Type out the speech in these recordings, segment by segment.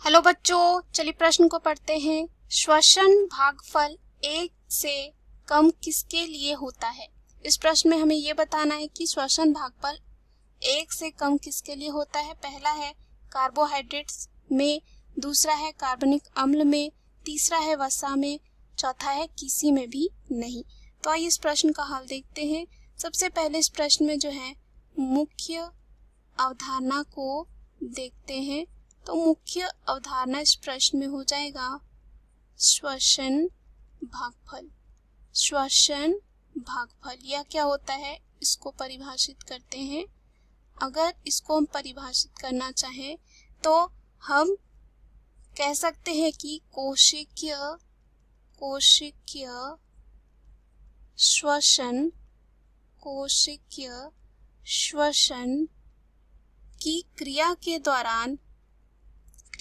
Hello बच्चों, चलिए प्रश्न को पढ़ते हैं। श्वसन भागफल 1 से कम किसके लिए होता है? इस प्रश्न में हमें ये बताना है कि श्वसन भागफल 1 से कम किसके लिए होता है। पहला है कार्बोहाइड्रेट्स में, दूसरा है कार्बनिक अम्ल में, तीसरा है वसा में, चौथा है किसी में भी नहीं। तो आइए इस प्रश्न का हल देखते हैं। सबसे पहले इस प्रश्न में जो है मुख्य अवधारणा को देखते हैं। तो मुख्य अवधारणा इस प्रश्न में हो जाएगा श्वसन भागफल। श्वसन भागफल यह क्या होता है, इसको परिभाषित करते हैं। अगर इसको हम परिभाषित करना चाहें तो हम कह सकते हैं कि कोशिकीय श्वसन की क्रिया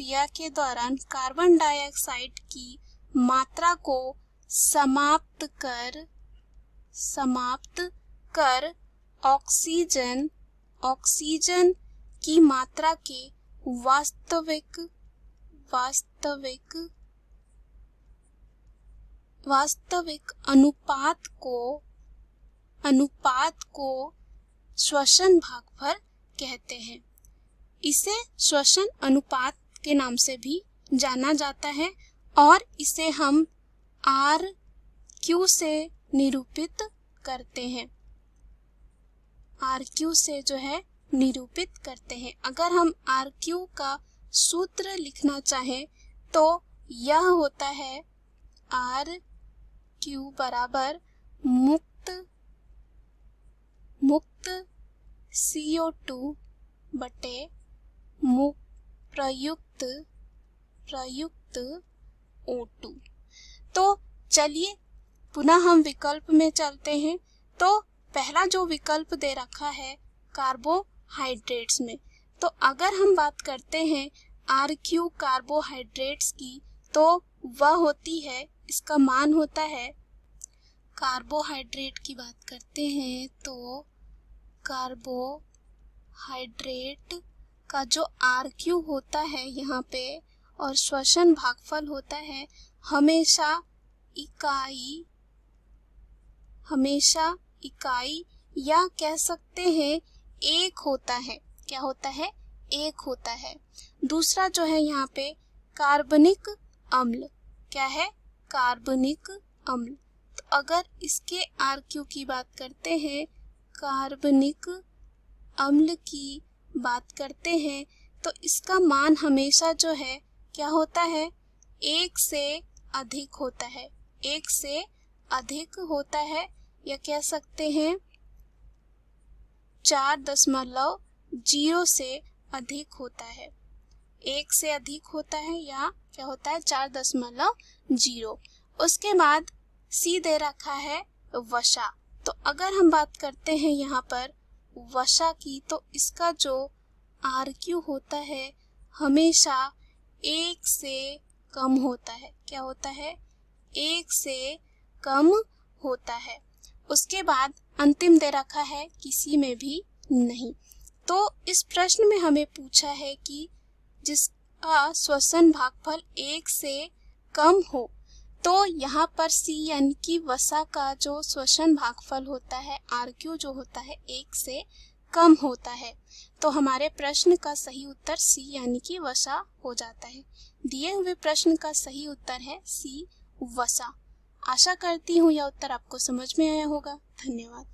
कार्बन डाइऑक्साइड की मात्रा को समाप्त कर ऑक्सीजन की मात्रा के वास्तविक अनुपात को श्वसन भागफल कहते हैं। इसे श्वसन अनुपात के नाम से भी जाना जाता है और इसे हम RQ से निरूपित करते हैं। RQ से जो है निरूपित करते हैं। अगर हम RQ का सूत्र लिखना चाहें तो यह होता है RQ बराबर मुक्त CO2 बटे प्रयुक्त O2। तो चलिए पुनः हम विकल्प में चलते हैं। तो पहला जो विकल्प दे रखा है कार्बोहाइड्रेट्स में, तो अगर हम बात करते हैं RQ कार्बोहाइड्रेट्स की तो वह होती है, इसका मान होता है, कार्बोहाइड्रेट की बात करते हैं तो कार्बोहाइड्रेट का जो RQ होता है यहाँ पे और श्वसन भागफल होता है हमेशा इकाई या कह सकते हैं एक होता है। क्या होता है? एक होता है। दूसरा जो है यहाँ पे कार्बनिक अम्ल, क्या है? कार्बनिक अम्ल। तो अगर इसके RQ की बात करते हैं, कार्बनिक अम्ल की बात करते हैं तो इसका मान हमेशा जो है क्या होता है? 1 से अधिक होता है। 1 से अधिक होता है या कह सकते हैं 4.0 से अधिक होता है। 1 से अधिक होता है या क्या होता है? 4.0। उसके बाद C दे रखा है वसा। तो अगर हम बात करते हैं यहाँ पर वसा की तो इसका जो RQ होता है हमेशा 1 से कम होता है। क्या होता है? 1 से कम होता है। उसके बाद अंतिम दे रखा है किसी में भी नहीं। तो इस प्रश्न में हमें पूछा है कि जिसका श्वसन भागफल 1 से कम हो, तो यहाँ पर C यानी कि वसा का जो श्वसन भागफल होता है RQ जो होता है 1 से कम होता है। तो हमारे प्रश्न का सही उत्तर C यानी कि वसा हो जाता है। दिए हुए प्रश्न का सही उत्तर है C वसा। आशा करती हूँ यह उत्तर आपको समझ में आया होगा। धन्यवाद।